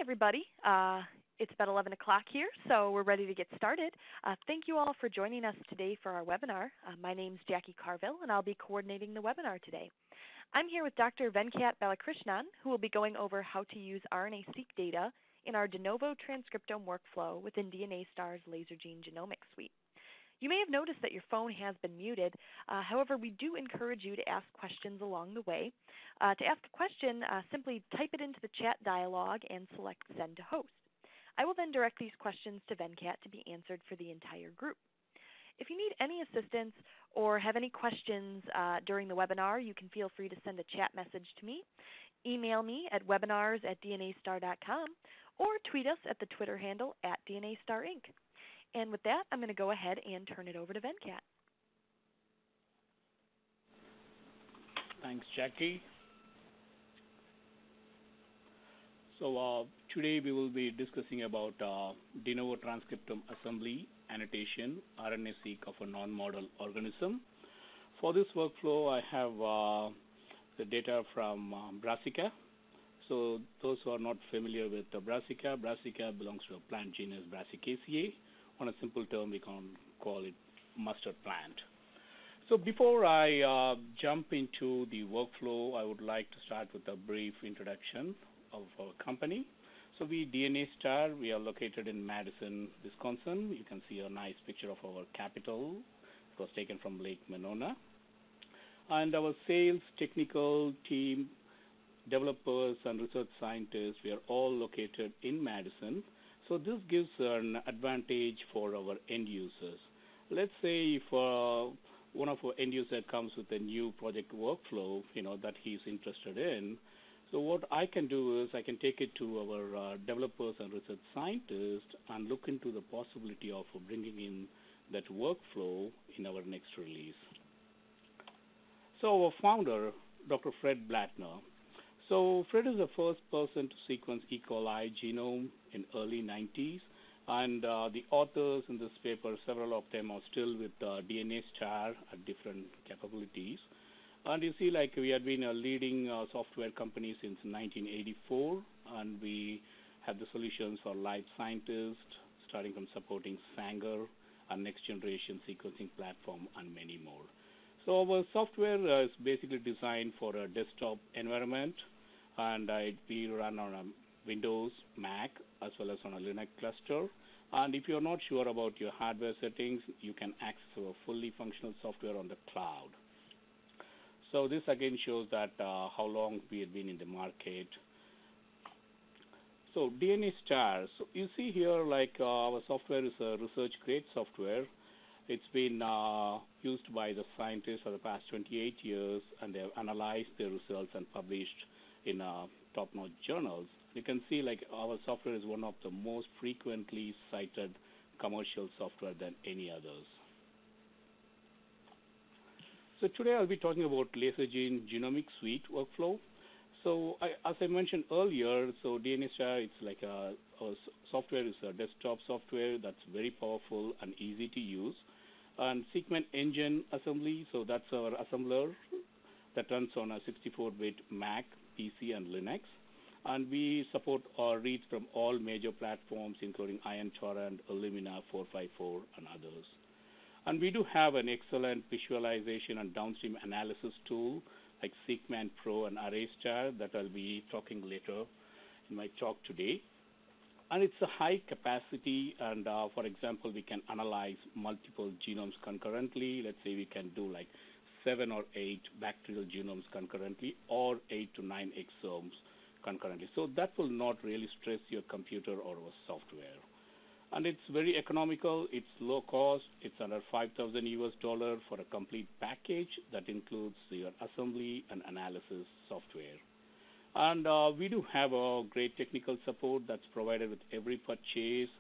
everybody. It's about 11 o'clock here, so we're ready to get started. Thank you all for joining us today for our webinar. My name's Jackie Carville, and I'll be coordinating the webinar today. I'm here with Dr. Venkat Balakrishnan, who will be going over how to use RNA-Seq data in our de novo transcriptome workflow within DNASTAR's Lasergene Genomics suite. You may have noticed that your phone has been muted. However, we do encourage you to ask questions along the way. To ask a question, simply type it into the chat dialog and select Send to Host. I will then direct these questions to Venkat to be answered for the entire group. If you need any assistance or have any questions during the webinar, you can feel free to send a chat message to me, email me at webinars@dnastar.com, or tweet us at the Twitter handle @DNAStarInc. And with that, I'm going to go ahead and turn it over to Venkat. Thanks, Jackie. So today we will be discussing about de novo transcriptome assembly, annotation, RNA-Seq of a non-model organism. For this workflow, I have the data from Brassica. So those who are not familiar with Brassica belongs to a plant genus Brassicaceae. On a simple term, we can call it mustard plant. So before I jump into the workflow, I would like to start with a brief introduction of our company. So DNASTAR, we are located in Madison, Wisconsin. You can see a nice picture of our capital. It was taken from Lake Monona. And our sales, technical team, developers, and research scientists, we are all located in Madison. So this gives an advantage for our end users. Let's say if one of our end users comes with a new project workflow, that he's interested in. So what I can do is I can take it to our developers and research scientists and look into the possibility of bringing in that workflow in our next release. So our founder, Dr. Fred Blattner. So Fred is the first person to sequence E. coli genome in early 90s, and the authors in this paper, several of them are still with DNASTAR at different capabilities. And you see, like, we have been a leading software company since 1984, and we have the solutions for life scientists, starting from supporting Sanger, a next-generation sequencing platform, and many more. So our software is basically designed for a desktop environment, and we run on a Windows, Mac, as well as on a Linux cluster. And if you're not sure about your hardware settings, you can access our fully functional software on the cloud. So this again shows that how long we have been in the market. So DNASTAR. So you see here, like, our software is a research-grade software. It's been used by the scientists for the past 28 years, and they have analyzed their results and published in top-notch journals. You can see, like, our software is one of the most frequently cited commercial software than any others. So today I'll be talking about Lasergene Genomics Suite workflow. So as I mentioned earlier, so DNASTAR, it's like our software is a desktop software that's very powerful and easy to use. And SeqMan NGen assembly, so that's our assembler that runs on a 64-bit Mac, PC, and Linux. And we support reads from all major platforms, including IronTorrent, Illumina, 454, and others. And we do have an excellent visualization and downstream analysis tool like SeqMan Pro and ArrayStar that I'll be talking later in my talk today. And it's a high capacity, and for example, we can analyze multiple genomes concurrently. Let's say we can do like 7 or 8 bacterial genomes concurrently, or 8 to 9 exomes concurrently. So that will not really stress your computer or our software. And it's very economical, it's low cost, it's under $5,000 for a complete package that includes your assembly and analysis software. And we do have a great technical support that's provided with every purchase.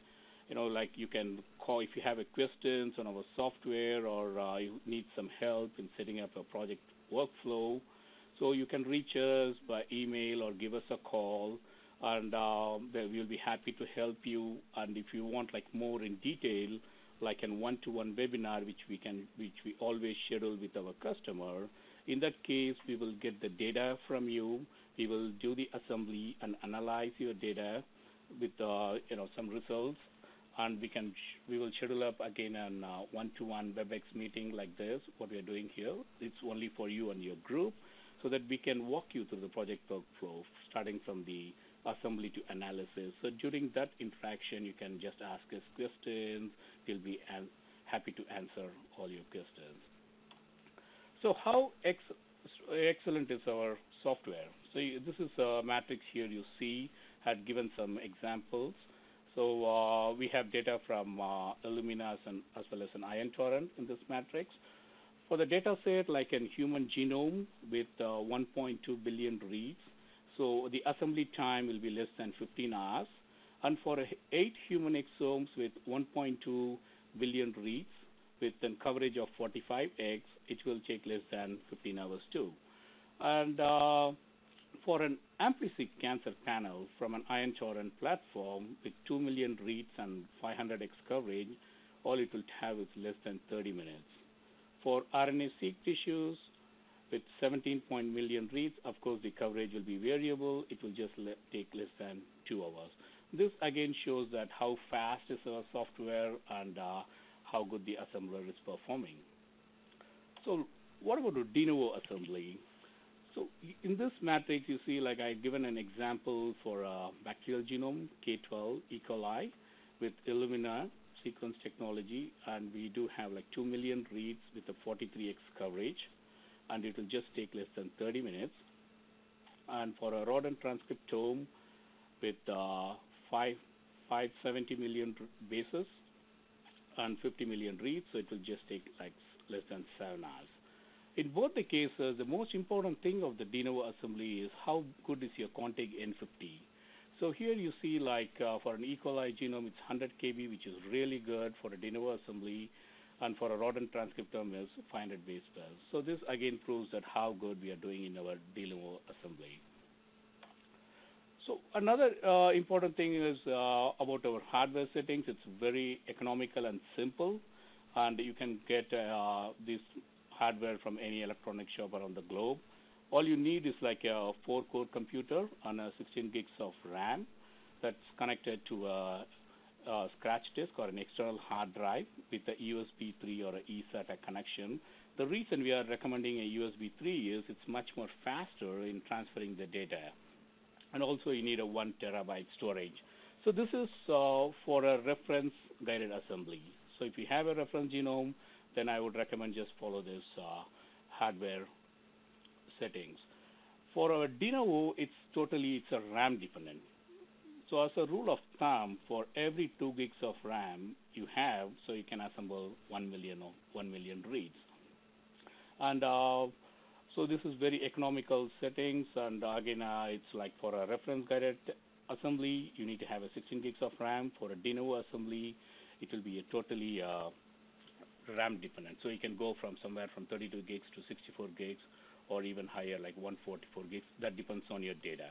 Like you can call if you have questions on our software, or you need some help in setting up a project workflow. So you can reach us by email or give us a call, and we'll be happy to help you. And if you want like more in detail, like a one-to-one webinar, which we always schedule with our customer, in that case, we will get the data from you. We will do the assembly and analyze your data, with some results, and we will schedule up again an one-to-one WebEx meeting like this. What we are doing here, it's only for you and your group, so that we can walk you through the project workflow, starting from the assembly to analysis. So during that interaction, you can just ask us questions. We'll be happy to answer all your questions. So how excellent is our software? So this is a matrix here you see, had given some examples. So we have data from Illumina as well as an ion torrent in this matrix. For the data set, like a human genome with 1.2 billion reads, so the assembly time will be less than 15 hours. And for 8 human exomes with 1.2 billion reads, with a coverage of 45x, it will take less than 15 hours too. And for an AmpliSeq cancer panel from an ion torrent platform with 2 million reads and 500x coverage, all it will have is less than 30 minutes. For RNA-Seq tissues with 17 million reads, of course, the coverage will be variable. It will just take less than 2 hours. This again shows that how fast is our software and how good the assembler is performing. So what about the de novo assembly? So in this matrix, you see, like I've given an example for a bacterial genome, K12 E. coli, with Illumina sequence technology, and we do have like 2 million reads with a 43x coverage, and it will just take less than 30 minutes. And for a rodent transcriptome with 570 million bases and 50 million reads, so it will just take like less than 7 hours. In both the cases, the most important thing of the de novo assembly is how good is your config N50. So here you see, like for an E. coli genome, it's 100 KB, which is really good for a de novo assembly, and for a rodent transcriptome is 500 base pairs. So this again proves that how good we are doing in our de novo assembly. So another important thing is about our hardware settings. It's very economical and simple, and you can get this hardware from any electronic shop around the globe. All you need is like a 4-core computer and a 16 gigs of RAM that's connected to a scratch disk or an external hard drive with a USB 3 or a eSATA connection. The reason we are recommending a USB 3 is it's much more faster in transferring the data. And also you need a 1 terabyte storage. So this is for a reference guided assembly. So if you have a reference genome, then I would recommend just follow this hardware settings. For our de novo, it's a RAM dependent. So as a rule of thumb, for every 2 gigs of RAM you have, so you can assemble 1 million reads. And so this is very economical settings. And again, it's like for a reference guided assembly, you need to have a 16 gigs of RAM. For a de novo assembly, it will be a totally RAM dependent. So you can go from somewhere from 32 gigs to 64 gigs or even higher, like 144 gigs. That depends on your data.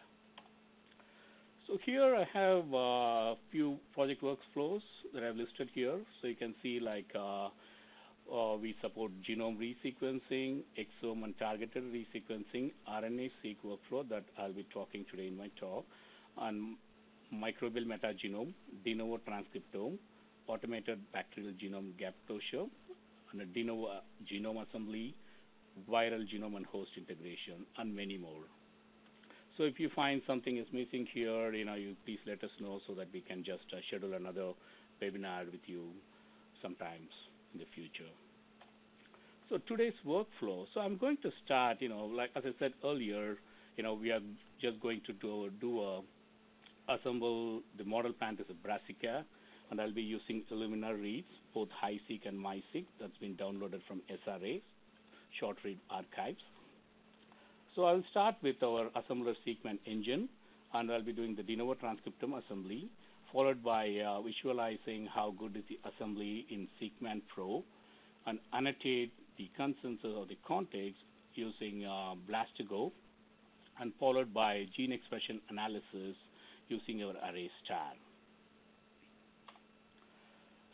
So here I have a few project workflows that I've listed here. So you can see like we support genome resequencing, exome and targeted resequencing, RNA-Seq workflow that I'll be talking today in my talk, and microbial metagenome, de novo transcriptome, automated bacterial genome gap closure, and a de novo genome assembly, viral genome and host integration, and many more. So if you find something is missing here, you please let us know so that we can just schedule another webinar with you sometimes in the future. So today's workflow. So I'm going to start, like as I said earlier, we are just going to assemble the model plant as a brassica, and I'll be using Illumina reads, both HiSeq and MySeq, that's been downloaded from SRA, short read archives. So I'll start with our assembler SeqMan engine, and I'll be doing the de novo transcriptome assembly, followed by visualizing how good is the assembly in SeqMan Pro, and annotate the consensus or the context using BLAST2Go, and followed by gene expression analysis using our ArrayStar.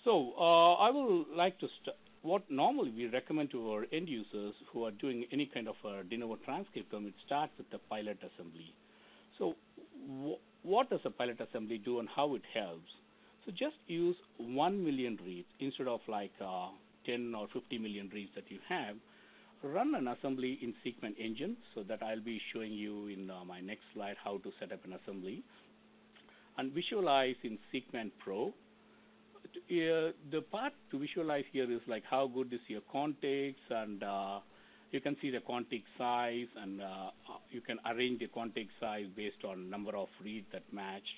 So I would like to what normally we recommend to our end users who are doing any kind of de novo transcriptome, it starts with the pilot assembly. So what does a pilot assembly do and how it helps? So just use 1 million reads instead of like 10 or 50 million reads that you have. Run an assembly in SeqMan engine, so that I'll be showing you in my next slide how to set up an assembly. And visualize in SeqMan Pro. The part to visualize here is like how good is your contigs, and you can see the contig size, and you can arrange the contig size based on number of reads that matched,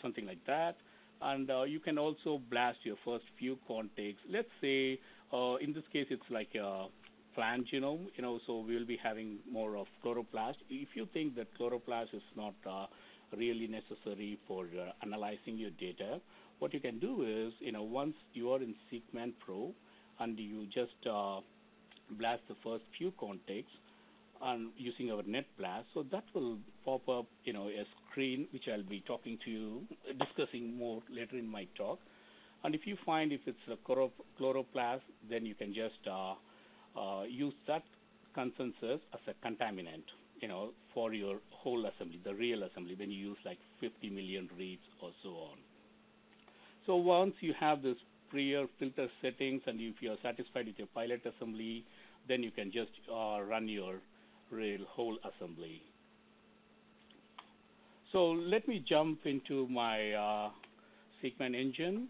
something like that. And you can also blast your first few contigs. Let's say in this case it's like a plant genome, so we will be having more of chloroplast. If you think that chloroplast is not really necessary for analyzing your data, what you can do is, once you are in SeqMan Pro and you just blast the first few contigs and using our net blast, so that will pop up, a screen which I'll be talking to you, discussing more later in my talk. And if you find if it's a chloroplast, then you can just use that consensus as a contaminant, for your whole assembly, the real assembly, when you use like 50 million reads or so on. So once you have this prior filter settings, and if you are satisfied with your pilot assembly, then you can just run your real whole assembly. So let me jump into my SeqMan engine.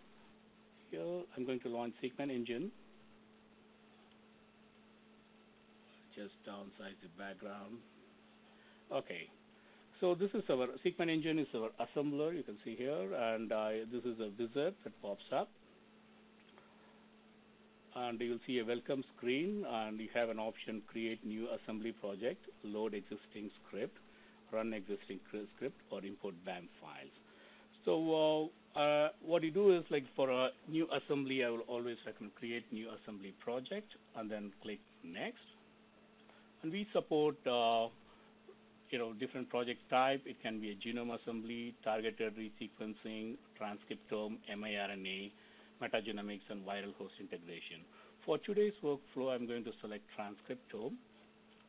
Here I'm going to launch SeqMan engine. Just downsize the background. Okay. So this is our SeqMan engine is our assembler, you can see here, and this is a wizard that pops up. And you'll see a welcome screen, and you have an option, create new assembly project, load existing script, run existing script, or import BAM files. So what you do is, like for a new assembly, I will always recommend create new assembly project, and then click next. And we support different project type. It can be a genome assembly, targeted resequencing, transcriptome, miRNA, metagenomics, and viral host integration. For today's workflow, I'm going to select transcriptome.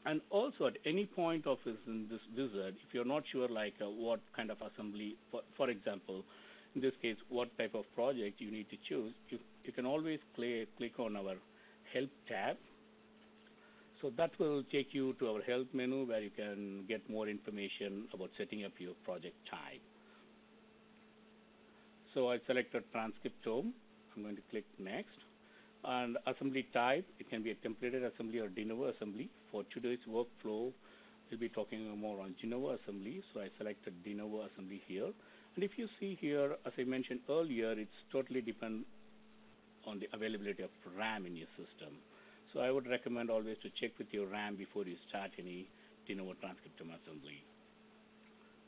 And also at any point of in this wizard, if you're not sure like what kind of assembly, for example, in this case, what type of project you need to choose, you can always click on our help tab. So that will take you to our help menu where you can get more information about setting up your project type. So I selected transcriptome. I'm going to click next. And assembly type, it can be a templated assembly or de novo assembly. For today's workflow, we'll be talking more on de novo assembly. So I selected de novo assembly here. And if you see here, as I mentioned earlier, it's totally depend on the availability of RAM in your system. So I would recommend always to check with your RAM before you start any de novo transcriptome assembly.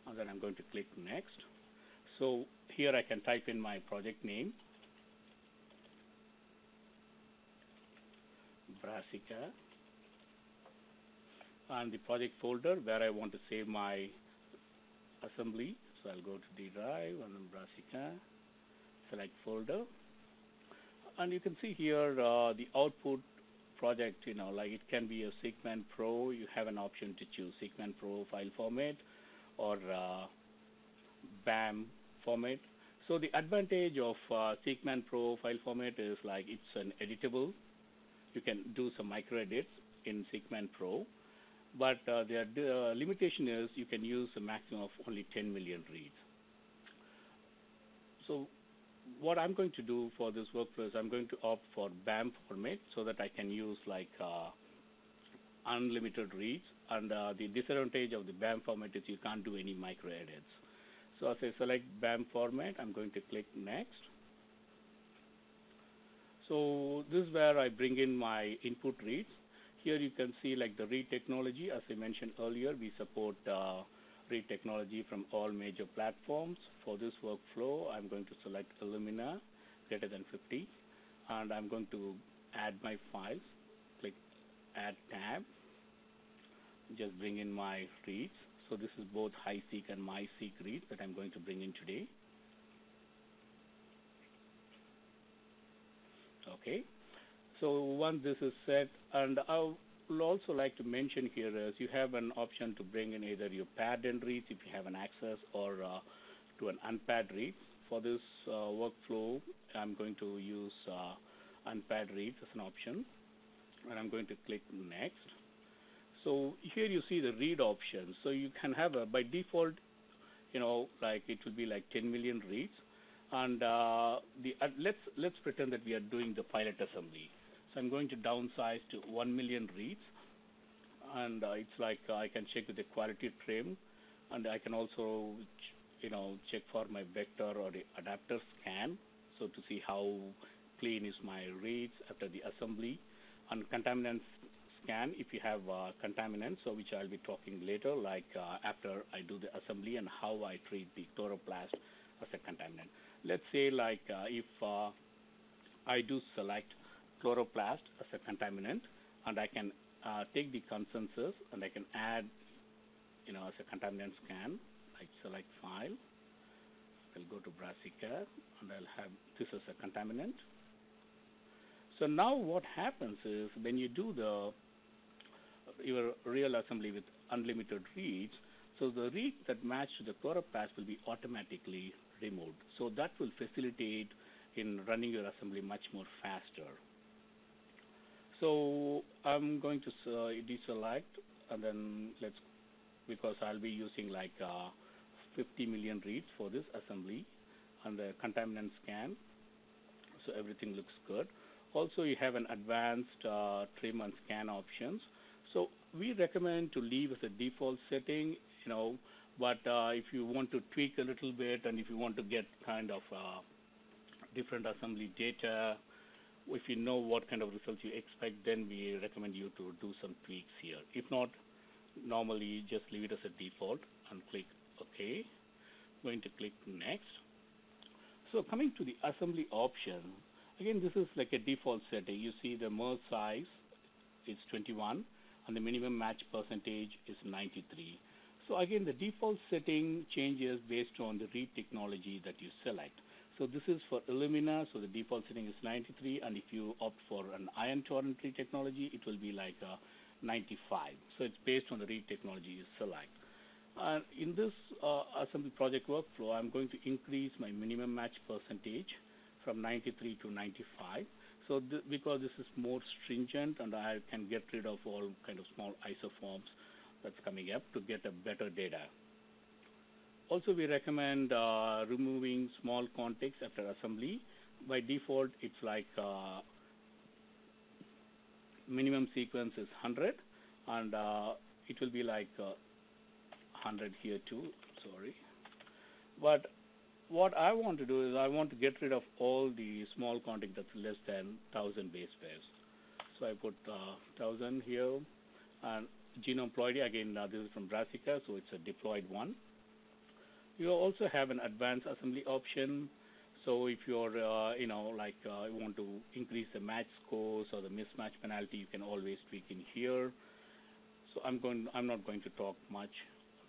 And then I'm going to click next. So here I can type in my project name, Brassica, and the project folder where I want to save my assembly. So I'll go to the drive and then Brassica, select folder. And you can see here the output project, like it can be a SeqMan Pro. You have an option to choose SeqMan Pro file format or BAM format. So the advantage of SeqMan Pro file format is like it's an editable. You can do some micro edits in SeqMan Pro, but the limitation is you can use a maximum of only 10 million reads. So what I'm going to do for this workflow is I'm going to opt for BAM format so that I can use like unlimited reads. And the disadvantage of the BAM format is you can't do any micro edits. So as I select BAM format, I'm going to click next. So this is where I bring in my input reads. Here you can see like the read technology. As I mentioned earlier, we support read technology from all major platforms. For this workflow, I'm going to select Illumina greater than 50, and I'm going to add my files. Click Add tab. Just bring in my reads. So this is both HiSeq and MySeq reads that I'm going to bring in today. Okay. So once this is set, and would also like to mention here is you have an option to bring in either your paired end reads if you have an access or to an unpaired read. For this workflow, I'm going to use unpaired reads as an option, and I'm going to click next. So here you see the read options. So you can have by default, like it will be like 10 million reads. And let's pretend that we are doing the pilot assembly. So I'm going to downsize to 1 million reads, and it's like I can check with the quality trim, and I can also check for my vector or the adapter scan, so to see how clean is my reads after the assembly, and contaminants scan if you have contaminants, so which I'll be talking later, like after I do the assembly and how I treat the chloroplast as a contaminant. Let's say like if I do select chloroplast as a contaminant, and I can take the consensus and I can add, as a contaminant scan, like select file. I'll go to Brassica and I'll have this as a contaminant. So now what happens is when you do your real assembly with unlimited reads, so the reads that match to the chloroplast will be automatically removed. So that will facilitate in running your assembly much more faster. So I'm going to deselect, and then because I'll be using like 50 million reads for this assembly, and the contaminant scan, so everything looks good. Also, you have an advanced trim and scan options. So we recommend to leave as a default setting, but if you want to tweak a little bit, and if you want to get kind of different assembly data, if you know what kind of results you expect, then we recommend you to do some tweaks here. If not, normally just leave it as a default and click OK. I'm going to click next. So coming to the assembly option, again, this is like a default setting. You see the merge size is 21, and the minimum match percentage is 93. So again, the default setting changes based on the read technology that you select. So this is for Illumina, so the default setting is 93, and if you opt for an ion torrent read technology, it will be like 95. So it's based on the read technology you select. In this assembly project workflow, I'm going to increase my minimum match percentage from 93 to 95. So because this is more stringent, and I can get rid of all kind of small isoforms that's coming up to get a better data. Also, we recommend removing small context after assembly. By default, it's like minimum sequence is 100, and it will be like 100 here too, sorry. But what I want to do is I want to get rid of all the small context that's less than 1,000 base pairs. So I put 1,000 here, and genome ploidy, again, this is from Brassica, so it's a deployed one. You also have an advanced assembly option. So if you're, you want to increase the match scores or the mismatch penalty, you can always tweak in here. So I'm not going to talk much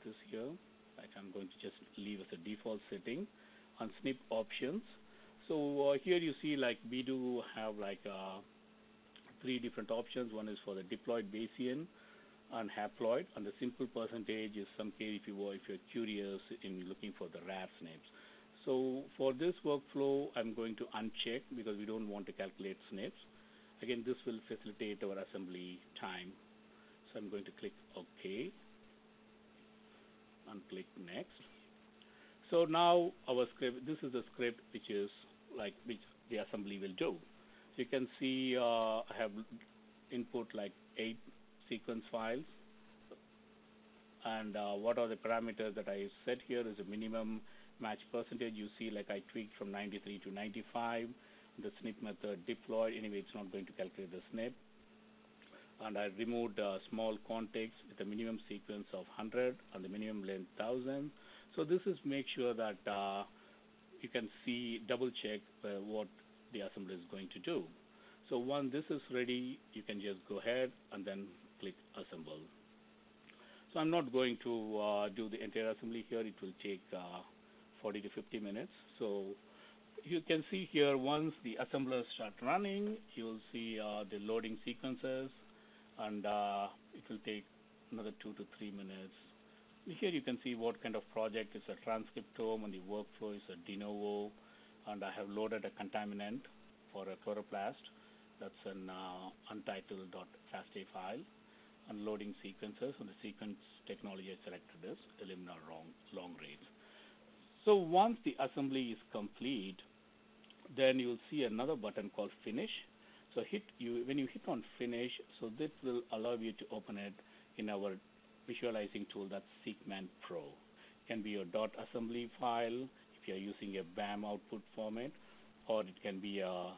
this here. Like I'm going to just leave as a default setting on SNP options. So here you see like we do have like 3 different options. One is for the diploid Bayesian and haploid, and the simple percentage is some case if you're curious in looking for the rare SNPs. So for this workflow, I'm going to uncheck because we don't want to calculate SNPs. Again, this will facilitate our assembly time. So I'm going to click OK and click next. So now our script, this is the script which the assembly will do. So you can see I have input like 8 sequence files, and what are the parameters that I set here is a minimum match percentage. You see like I tweaked from 93 to 95, the SNP method deployed. Anyway, it's not going to calculate the SNP. And I removed small context with a minimum sequence of 100 and the minimum length 1,000. So this is make sure that you can see, double check what the assembly is going to do. So once this is ready, you can just go ahead and then click assemble. So I'm not going to do the entire assembly here. It will take 40 to 50 minutes. So you can see here once the assemblers start running, you'll see the loading sequences, and it will take another 2 to 3 minutes. Here you can see what kind of project is a transcriptome, and the workflow is a de novo, and I have loaded a contaminant for a chloroplast. That's an untitled.fasta file, and loading sequences, and the sequence technology I selected is Illumina long reads. So once the assembly is complete, then you will see another button called Finish. So when you hit on Finish, so this will allow you to open it in our visualizing tool, that's SeqMan Pro. It can be your .assembly file if you're using a BAM output format, or it can be a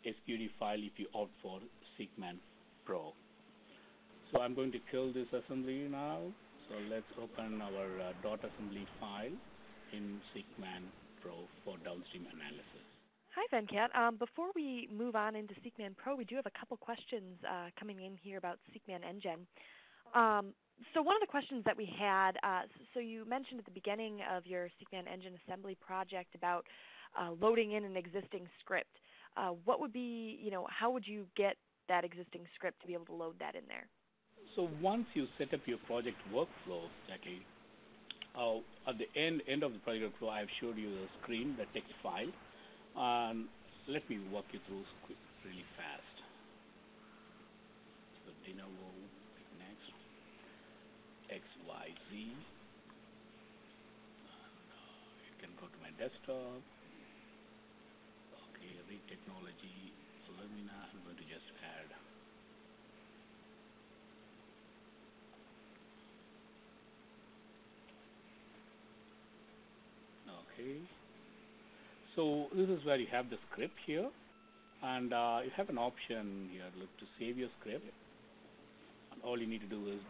SQD file if you opt for SeqMan Pro. So I'm going to kill this assembly now. So let's open our .assembly file in SeqMan Pro for downstream analysis. Hi, Venkat. Before we move on into SeqMan Pro, we do have a couple questions coming in here about SeqMan NGen. So one of the questions that we had, so you mentioned at the beginning of your SeqMan NGen assembly project about loading in an existing script. What would be, how would you get that existing script to be able to load that in there? So once you set up your project workflow, Jackie, at the end of the project workflow, I've showed you the screen, the text file. Let me walk you through really fast. So de novo, next, X, Y, Z. You can go to my desktop. Okay, read technology, Illumina. I'm going to just add. Okay. So this is where you have the script here, and you have an option here, look, to save your script. And all you need to do is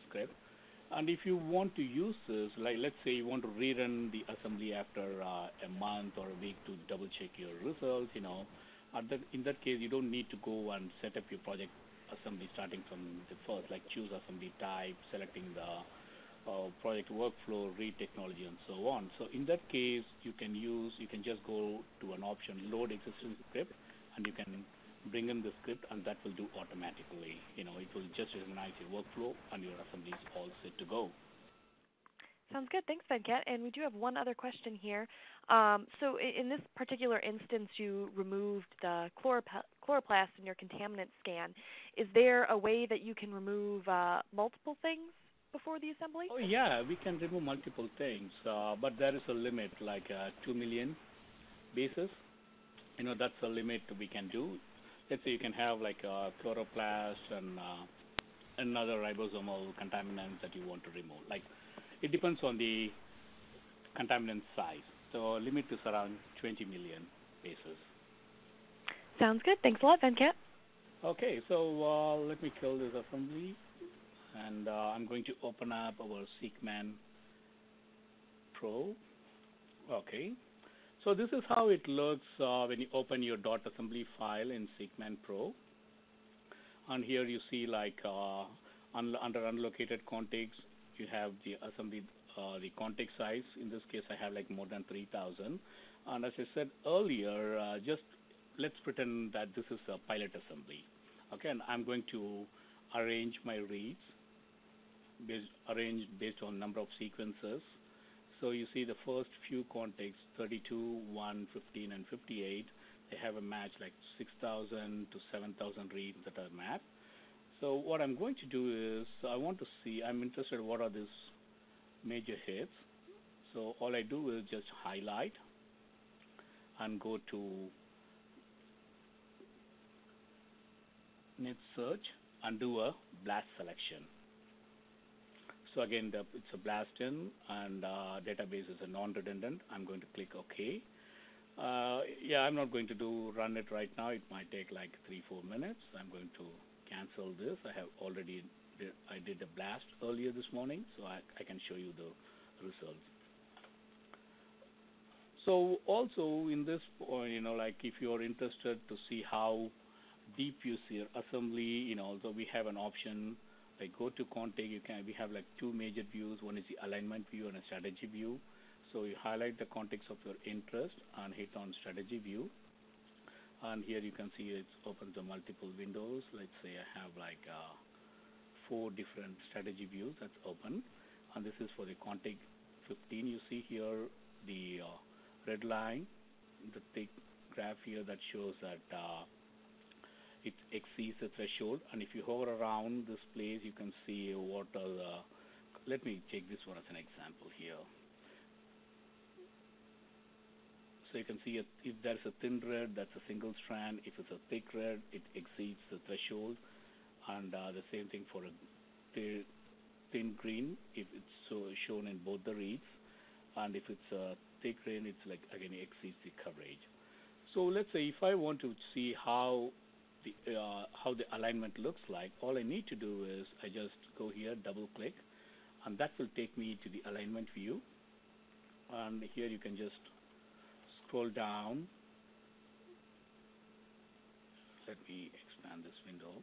.script. And if you want to use this, like let's say you want to rerun the assembly after a month or a week to double check your results, in that case you don't need to go and set up your project assembly starting from the first, like choose assembly type, selecting the project workflow, read technology, and so on. So in that case, you can just go to an option, load existing script, and you can bring in the script, and that will do automatically. It will just recognize your workflow, and your assembly is all set to go. Sounds good. Thanks, Venkat. And we do have one other question here. So in this particular instance, you removed the chloroplast in your contaminant scan. Is there a way that you can remove multiple things before the assembly? Oh, yeah, we can remove multiple things, but there is a limit, like 2 million bases. That's the limit we can do. Let's say you can have like a chloroplast and another ribosomal contaminant that you want to remove. Like, it depends on the contaminant size. So limit is around 20 million bases. Sounds good. Thanks a lot, Venkat. Okay, so let me kill this assembly. And I'm going to open up our SeqMan Pro. Okay. So this is how it looks when you open your .assembly file in SeqMan Pro. And here you see like under unallocated contigs, you have the assembly, the contig size. In this case, I have like more than 3,000. And as I said earlier, just let's pretend that this is a pilot assembly. Okay, and I'm going to arrange my reads based on number of sequences. So you see the first few contigs, 32, 1, 15, and 58, they have a match like 6,000 to 7,000 reads that are mapped. So what I'm going to do is, I'm interested in what are these major hits. So all I do is just highlight and go to net search and do a blast selection. So again, it's a blast in, and database is a non-redundant. I'm going to click OK. I'm not going to run it right now. It might take like 3-4 minutes. I'm going to cancel this. I did a blast earlier this morning, so I can show you the results. So also in this, like if you're interested to see how deep you see your assembly, so we have an option. Like go to config, we have like two major views. One is the alignment view and a strategy view. So you highlight the context of your interest and hit on strategy view. And here you can see it's open to multiple windows. Let's say I have like 4 different strategy views that's open. And this is for the contact 15. You see here the red line, the thick graph here that shows that it exceeds the threshold. And if you hover around this place, you can see what are the, let me take this one as an example here. So you can see if there's a thin red, that's a single strand. If it's a thick red, it exceeds the threshold. And the same thing for a thin green, if it's shown in both the reads. And if it's a thick green, it's like, again, it exceeds the coverage. So let's say if I want to see how the alignment looks like, all I need to do is I just go here, double click, and that will take me to the alignment view. And here you can just scroll down. Let me expand this window.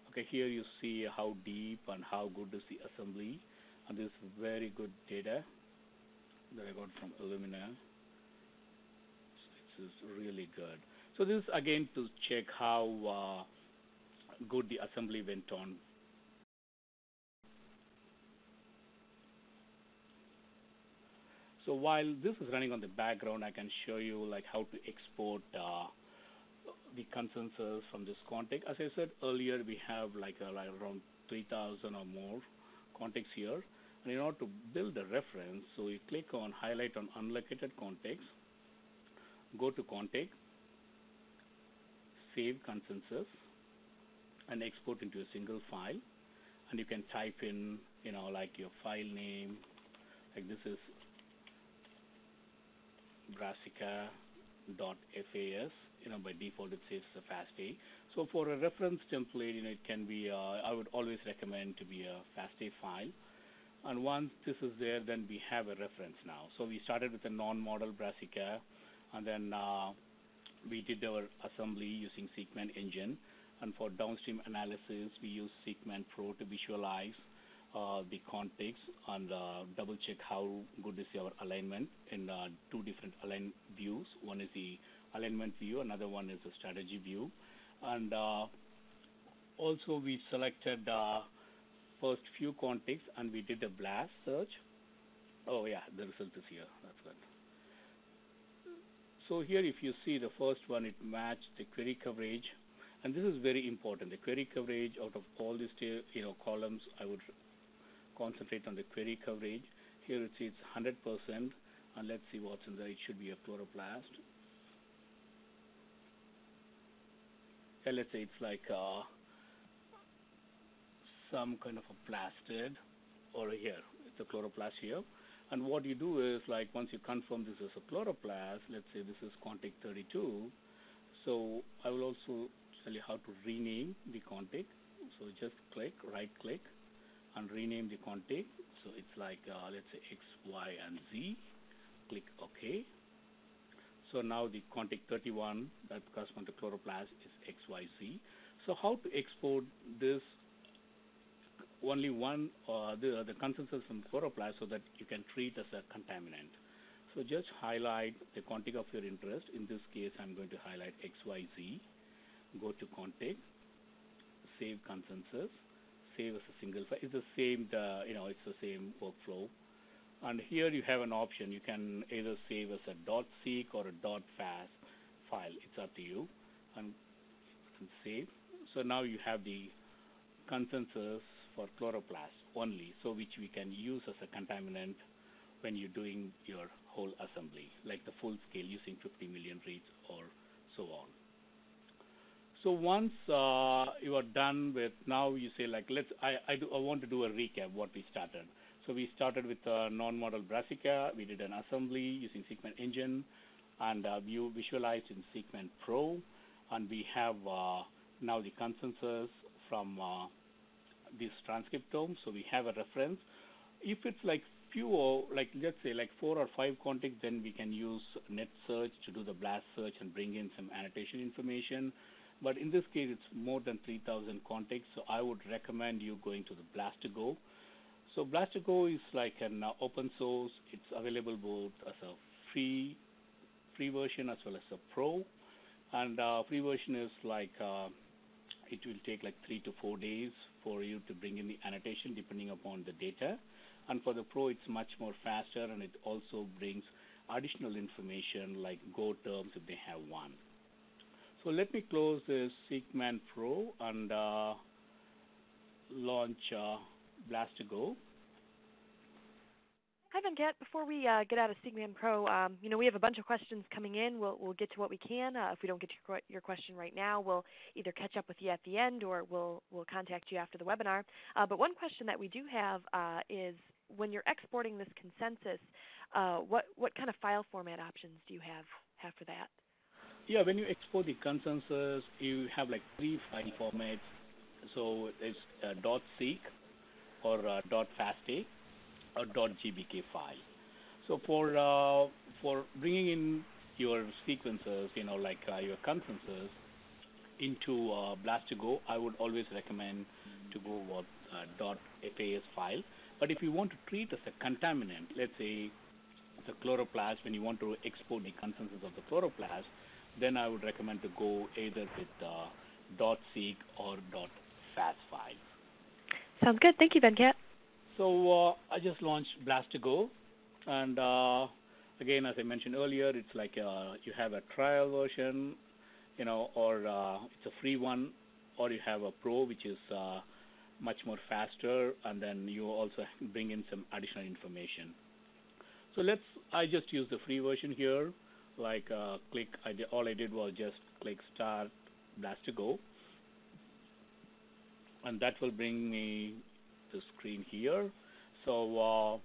Okay, here you see how deep and how good is the assembly. And this is very good data that I got from Illumina. This is really good. So this is again to check how good the assembly went on. So while this is running on the background, I can show you like how to export the consensus from this context. As I said earlier, we have like around 3,000 or more contexts here. And in order to build a reference, so you click on highlight on unlocated context, go to context, save consensus, and export into a single file. And you can type in, like your file name, like this is brassica.fas. By default it saves a FASTA. So for a reference template, it can be, I would always recommend to be a FASTA file. And once this is there, then we have a reference now. So we started with a non-model brassica, and then we did our assembly using SeqMan NGen. And for downstream analysis, we use SeqMan Pro to visualize the context and double check how good is our alignment in 2 different align views. One is the alignment view, another one is the strategy view. And also we selected first few contexts and we did a blast search. Oh yeah, the result is here. That's good. So here if you see the first one, it matched the query coverage. And this is very important. The query coverage out of all these columns, I would concentrate on the query coverage. Here it says 100%, and let's see what's in there. It should be a chloroplast. Yeah, let's say it's like some kind of a plastid, or here, it's a chloroplast here. And what you do is, like, once you confirm this is a chloroplast, let's say this is contact 32. So I will also tell you how to rename the contact. So just click, right click, and rename the contact. So it's like, let's say X, Y, and Z. Click OK. So now the contact 31 that corresponds to chloroplast is X, Y, Z. So how to export this? Only one, the consensus from chloroplast so that you can treat as a contaminant. So just highlight the contact of your interest. In this case, I'm going to highlight X, Y, Z. Go to contact, save consensus, save as a single file. It's the same, it's the same workflow. And here you have an option. You can either save as a .seq or a .fas file. It's up to you. And save. So now you have the consensus for chloroplast only, so which we can use as a contaminant when you're doing your whole assembly, like the full scale using 50 million reads or so on. So once you are done with, now you say like, I want to do a recap what we started. So we started with a non-model brassica. We did an assembly using SeqMan NGen and view visualized in SeqMan Pro. And we have now the consensus from this transcriptome. So we have a reference. If it's like few, like let's say like 4 or 5 contacts, then we can use net search to do the blast search and bring in some annotation information. But in this case, it's more than 3,000 contacts, so I would recommend you going to the BLAST2Go. So BLAST2Go is like an open source. It's available both as a free free version as well as a pro. And free version is like it will take like 3 to 4 days for you to bring in the annotation depending upon the data. And for the pro, it's much more faster, and it also brings additional information like Go terms if they have one. So let me close this SeqMan Pro and launch BLAST2Go. Hi, Venkat. Before we get out of SeqMan Pro, we have a bunch of questions coming in. We'll get to what we can. If we don't get to your question right now, we'll either catch up with you at the end or we'll contact you after the webinar. But one question that we do have is when you're exporting this consensus, what kind of file format options do you have for that? Yeah, when you export the consensus, you have like 3 file formats. So it's .seq or .fasta or .gbk file. So for bringing in your sequences, like your consensus into BLAST2Go, I would always recommend to go with .fas file. But if you want to treat as a contaminant, let's say the chloroplast, when you want to export the consensus of the chloroplast, then I would recommend to go either with .seq or .fas file. Sounds good. Thank you, Venkat. So I just launched BLAST2Go, and again, as I mentioned earlier, it's like you have a trial version, or it's a free one, or you have a pro, which is much more faster, and then you also bring in some additional information. So I just use the free version here. Like all I did was just click Start BLAST2Go, and that will bring me the screen here. So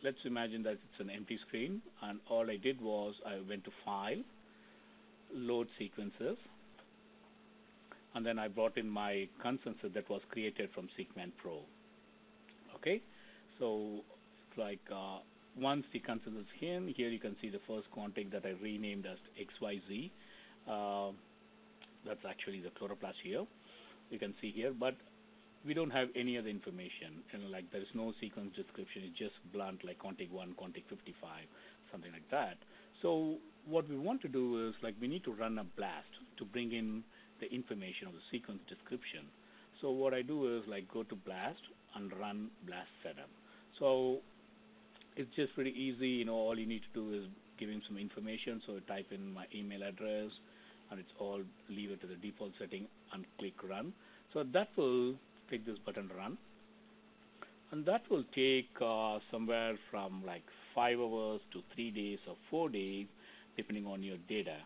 let's imagine that it's an empty screen, and all I did was I went to File, Load Sequences, and then I brought in my consensus that was created from SeqMan Pro. Okay, so it's like once the consensus is in, here you can see the first contact that I renamed as XYZ. That's actually the chloroplast here. You can see here, but we don't have any other information. Like there is no sequence description. It's just blunt, like contact 1, contact 55, something like that. So what we want to do is like we need to run a BLAST to bring in the information of the sequence description. So what I do is like go to BLAST and run BLAST setup. So it's just pretty easy. All you need to do is give him some information. So I type in my email address, and it's all leave it to the default setting and click run. So that will click this button run, and that will take somewhere from like 5 hours to 3 days or 4 days, depending on your data.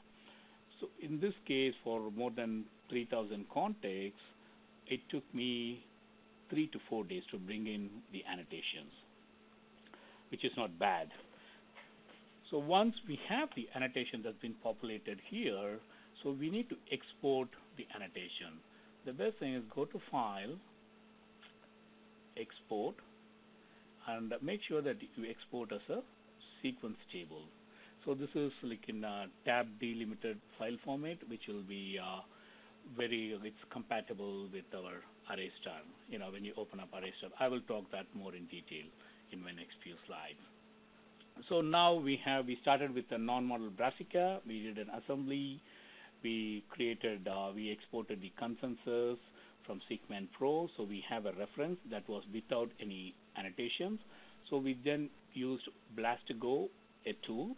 So in this case, for more than 3,000 contacts, it took me 3 to 4 days to bring in the annotations, which is not bad. So once we have the annotation that's been populated here, so we need to export the annotation. The best thing is go to File, Export, and make sure that you export as a sequence table. So this is like in a tab delimited file format, which will be it's compatible with our ArrayStar. When you open up ArrayStar, I will talk that more in detail in my next few slides. So now we started with a non-model brassica. We did an assembly. We exported the consensus from SeqMan Pro, so we have a reference that was without any annotations. So we then used BLAST2Go, a tool,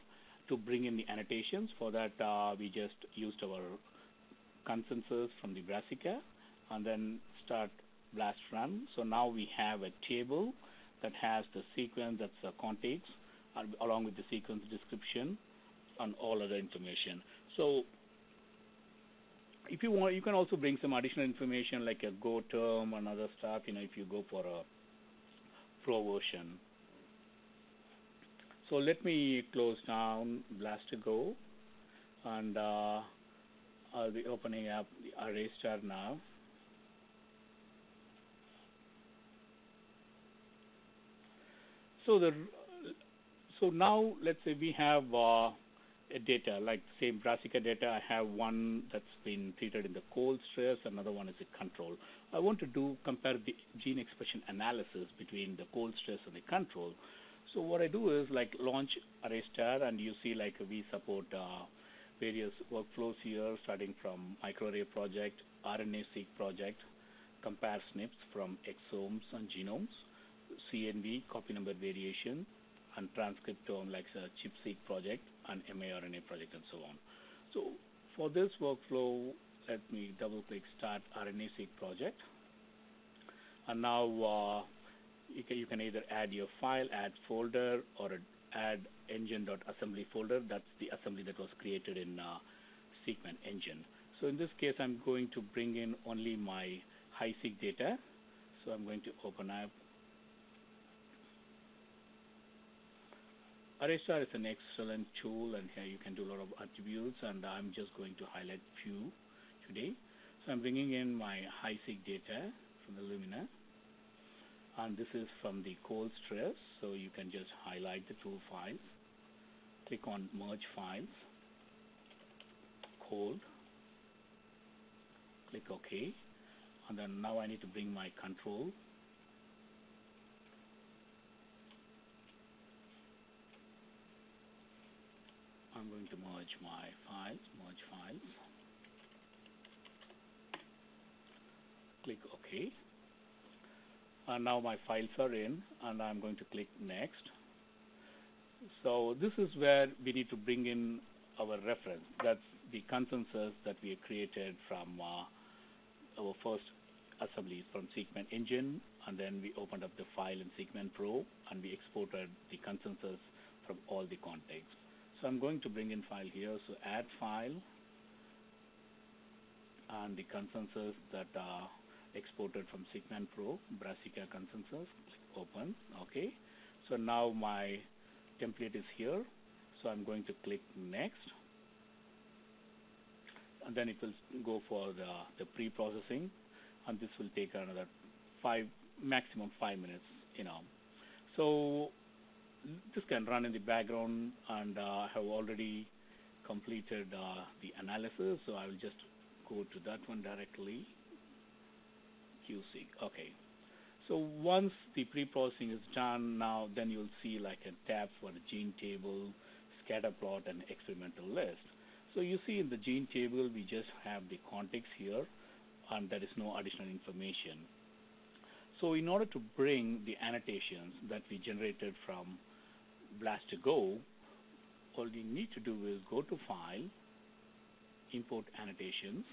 to bring in the annotations. For that, we just used our consensus from the brassica and then start BLAST run. So now we have a table that has the sequence, that's contacts, along with the sequence description and all other information. So if you want, you can also bring some additional information like a Go term and other stuff, if you go for a Pro version. So let me close down BLAST2Go, and I'll be opening up the ArrayStar now. So now let's say we have data, like same brassica data. I have one that's been treated in the cold stress, another one is a control. I want to compare the gene expression analysis between the cold stress and the control. So what I do is like launch ArrayStar, and you see like we support various workflows here, starting from microarray project, RNA-Seq project, compare SNPs from exomes and genomes, CNV, copy number variation, and transcriptome like the ChIP-seq project and miRNA project and so on. So for this workflow, let me double-click Start RNA-Seq project. And now you can either add your file, add folder, or add NGen.assembly folder. That's the assembly that was created in SeqMan NGen. So in this case, I'm going to bring in only my high-seq data. So I'm going to open up. ArrayStar is an excellent tool, and here you can do a lot of attributes, and I'm just going to highlight few today. So I'm bringing in my high-seq data from the Lumina, and this is from the cold stress. So you can just highlight the two files, click on Merge Files, cold, click OK, and then now I need to bring my control. I'm going to merge my files, merge files, click OK. And now my files are in, and I'm going to click Next. So this is where we need to bring in our reference. That's the consensus that we created from our first assemblies from SeqMan NGen, and then we opened up the file in SeqMan Pro, and we exported the consensus from all the contexts. So I'm going to bring in file here. So add file, and the consensus that exported from SeqMan Pro, Brassica consensus, open, okay. So now my template is here. So I'm going to click Next, and then it will go for the pre-processing, and this will take another maximum 5 minutes, So this can run in the background, and I have already completed the analysis, so I will just go to that one directly. QSeq. Okay. So once the pre-processing is done, now then you'll see like a tab for the gene table, scatter plot, and experimental list. So you see in the gene table, we just have the context here, and there is no additional information. So in order to bring the annotations that we generated from BLAST2Go, all you need to do is go to File, Import Annotations,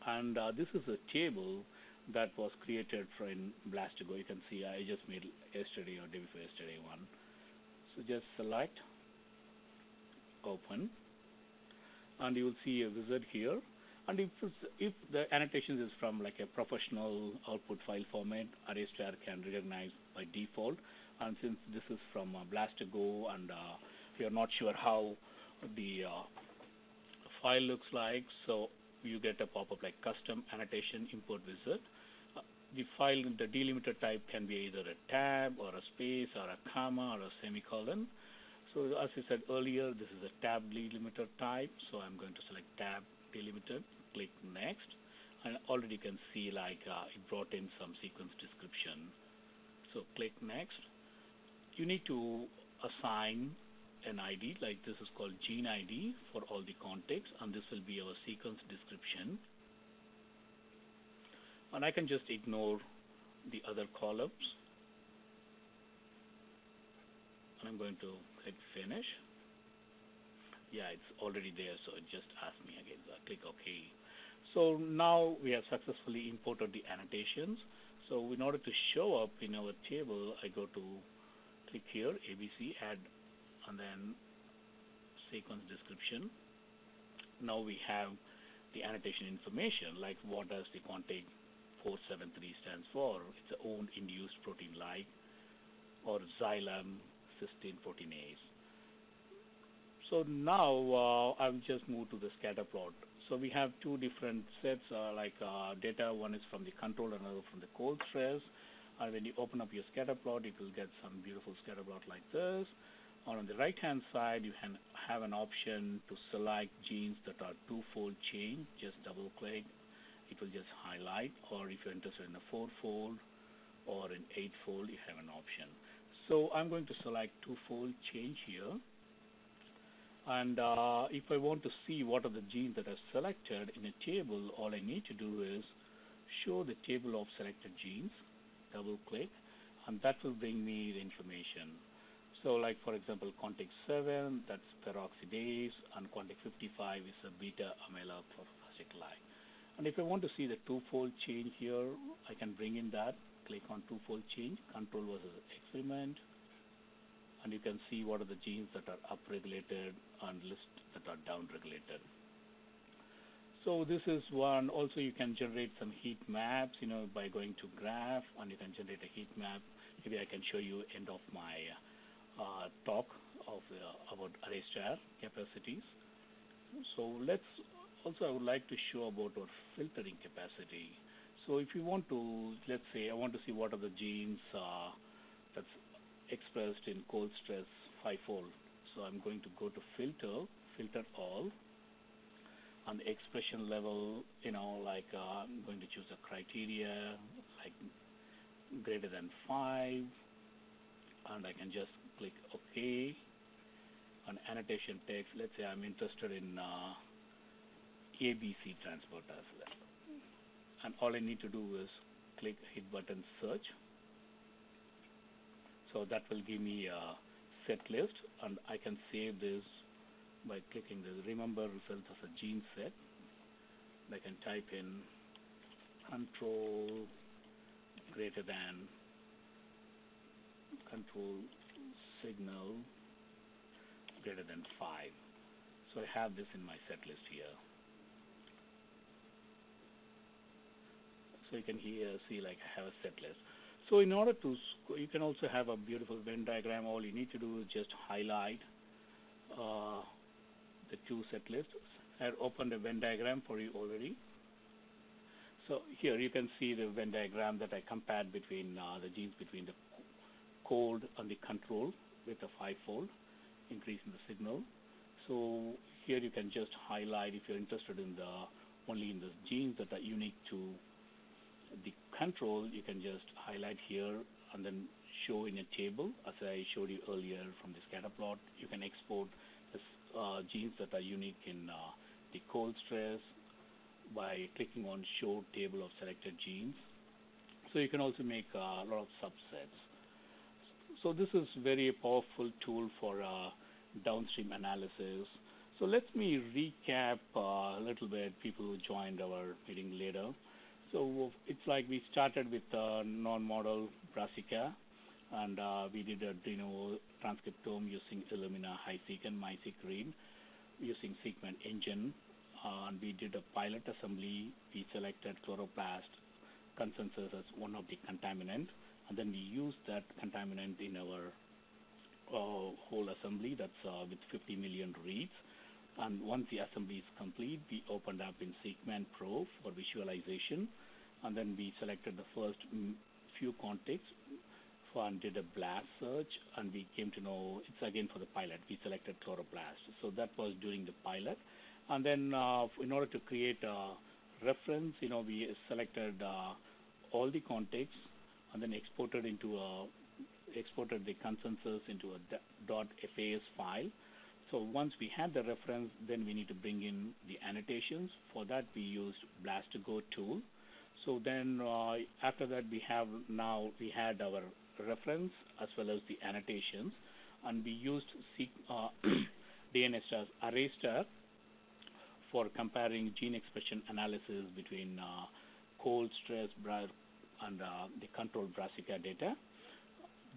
and this is a table that was created in BLAST2Go. You can see I just made yesterday or day before yesterday one. So just select, Open, and you will see a wizard here. And if the annotations is from like a professional output file format, ArrayStar can recognize by default. And since this is from BLAST2Go, and we are not sure how the file looks like, so you get a pop-up like Custom Annotation Import Wizard. The file, the delimiter type can be either a tab or a space or a comma or a semicolon. So as I said earlier, this is a tab delimiter type. So I'm going to select tab delimiter, click Next, and already you can see like it brought in some sequence description. So click Next. You need to assign an ID, like this is called gene ID for all the contexts, and this will be our sequence description. And I can just ignore the other columns. And I'm going to hit Finish. Yeah, it's already there, so it just asked me again. So I click OK. So now we have successfully imported the annotations. So in order to show up in our table, I go to click here, ABC, add, and then sequence description. Now we have the annotation information, like what does the context 473 stands for. It's an owned induced protein-like, or xylem cysteine proteinase. So now I've just moved to the scatter plot. So we have two different sets, data. One is from the control, another from the cold stress. And when you open up your scatter plot, it will get some beautiful scatter plot like this. On the right-hand side, you can have an option to select genes that are two-fold chain. Just double-click. It will just highlight. Or if you're interested in a four-fold or an eight-fold, you have an option. So I'm going to select two-fold change here. And if I want to see what are the genes that I've selected in a table, all I need to do is show the table of selected genes, double click, and that will bring me the information. So like for example, context 7, that's peroxidase, and context 55 is a beta amylopropycyclide. And if I want to see the two-fold change here, I can bring in that, click on two-fold change, control versus experiment, and you can see what are the genes that are upregulated and list that are downregulated. So this is one. Also, you can generate some heat maps, by going to graph, and you can generate a heat map. Maybe I can show you end of my talk of about ArrayStar capacities. So I would like to show about our filtering capacity. So if you want to, let's say I want to see what are the genes that's expressed in cold stress 5-fold. So I'm going to go to filter all, on the expression level, I'm going to choose a criteria like greater than 5, and I can just click OK. On annotation text, let's say I'm interested in ABC transporters, and all I need to do is hit button search. So that will give me a set list, and I can save this by clicking this remember results as a gene set. I can type in control greater than control signal greater than 5. So I have this in my set list here. So you can see like I have a set list. So in order to, you can also have a beautiful Venn diagram. All you need to do is just highlight the two set lists. I have opened a Venn diagram for you already. So here you can see the Venn diagram that I compared between the genes between the cold and the control with a 5-fold increase in the signal. So here you can just highlight if you're interested in only in the genes that are unique to the control. You can just highlight here and then show in a table, as I showed you earlier from the scatter plot. You can export the genes that are unique in the cold stress by clicking on show table of selected genes. So you can also make a lot of subsets. So this is very powerful tool for downstream analysis. So let me recap a little bit, people who joined our meeting later. So it's like we started with non-model brassica, and we did a de novo transcriptome using Illumina HiSeq and MiSeq read using SeqMan NGen. And we did a pilot assembly. We selected chloroplast consensus as one of the contaminant, and then we used that contaminant in our whole assembly. That's with 50 million reads. And once the assembly is complete, we opened up in SeqMan Pro for visualization, and then we selected the first few contexts and did a blast search, and we came to know it's again for the pilot. We selected chloroplast, so that was during the pilot. And then in order to create a reference, we selected all the contexts and then exported the consensus into a .fas file. So once we had the reference, then we need to bring in the annotations. For that, we used BLAST2Go tool. So then after that, we had our reference as well as the annotations, and we used DNASTAR's ArrayStar for comparing gene expression analysis between cold stress and the controlled brassica data.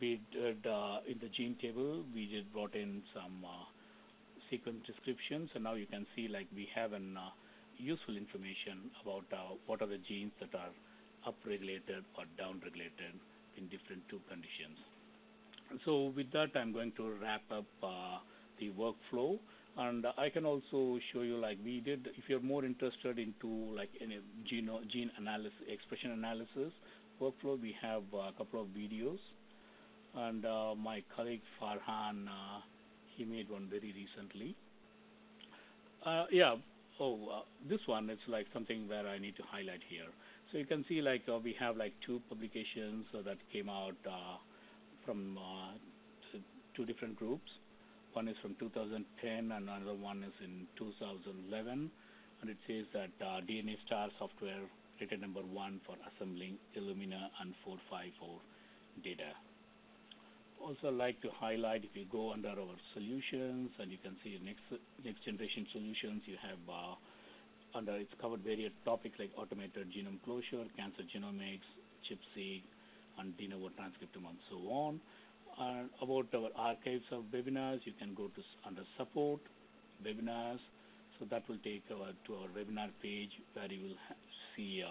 We did in the gene table, we brought in some sequence descriptions, and now you can see like we have an useful information about what are the genes that are upregulated or downregulated in different two conditions. So with that, I'm going to wrap up the workflow, and I can also show you like we did. If you're more interested into like any gene analysis, expression analysis workflow, we have a couple of videos, and my colleague Farhan, he made one very recently. This one is like something where I need to highlight here. So you can see like we have like two publications that came out from two different groups. One is from 2010 and another one is in 2011. And it says that DNASTAR software rated number 1 for assembling Illumina and 454 data. Also like to highlight, if you go under our solutions and you can see next generation solutions, you have under it's covered various topics like automated genome closure, cancer genomics, ChIP-seq, and de novo transcriptome, and so on. And about our archives of webinars, you can go to under support, webinars. So that will take to our webinar page where you will see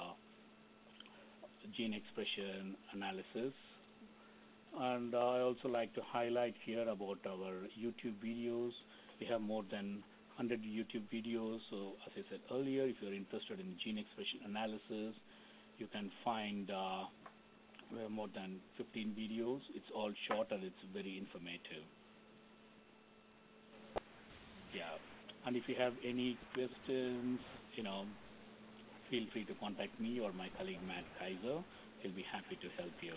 gene expression analysis. And I also like to highlight here about our YouTube videos. We have more than 100 YouTube videos. So as I said earlier, if you're interested in gene expression analysis, you can find we have more than 15 videos. It's all short and it's very informative. Yeah. And if you have any questions, feel free to contact me or my colleague Matt Kaiser. He'll be happy to help you.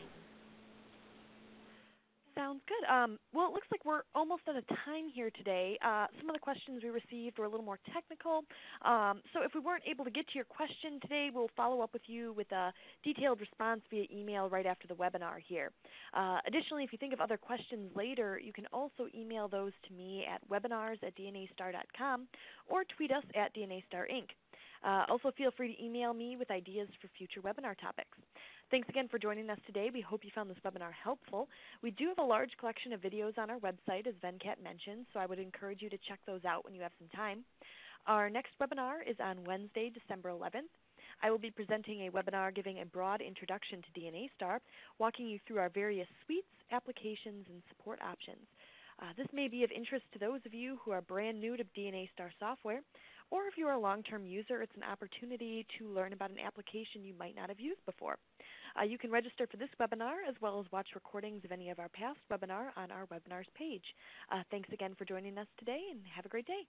Sounds good. Well, it looks like we're almost out of time here today. Some of the questions we received were a little more technical. So if we weren't able to get to your question today, we'll follow up with you with a detailed response via email right after the webinar here. Additionally, if you think of other questions later, you can also email those to me at webinars@dnastar.com or tweet us at DNASTAR Inc. Also, feel free to email me with ideas for future webinar topics. Thanks again for joining us today. We hope you found this webinar helpful. We do have a large collection of videos on our website, as Venkat mentioned, so I would encourage you to check those out when you have some time. Our next webinar is on Wednesday, December 11th. I will be presenting a webinar giving a broad introduction to DNASTAR, walking you through our various suites, applications, and support options. This may be of interest to those of you who are brand new to DNASTAR software, or if you are a long-term user, it's an opportunity to learn about an application you might not have used before. You can register for this webinar as well as watch recordings of any of our past webinars on our webinars page. Thanks again for joining us today, and have a great day.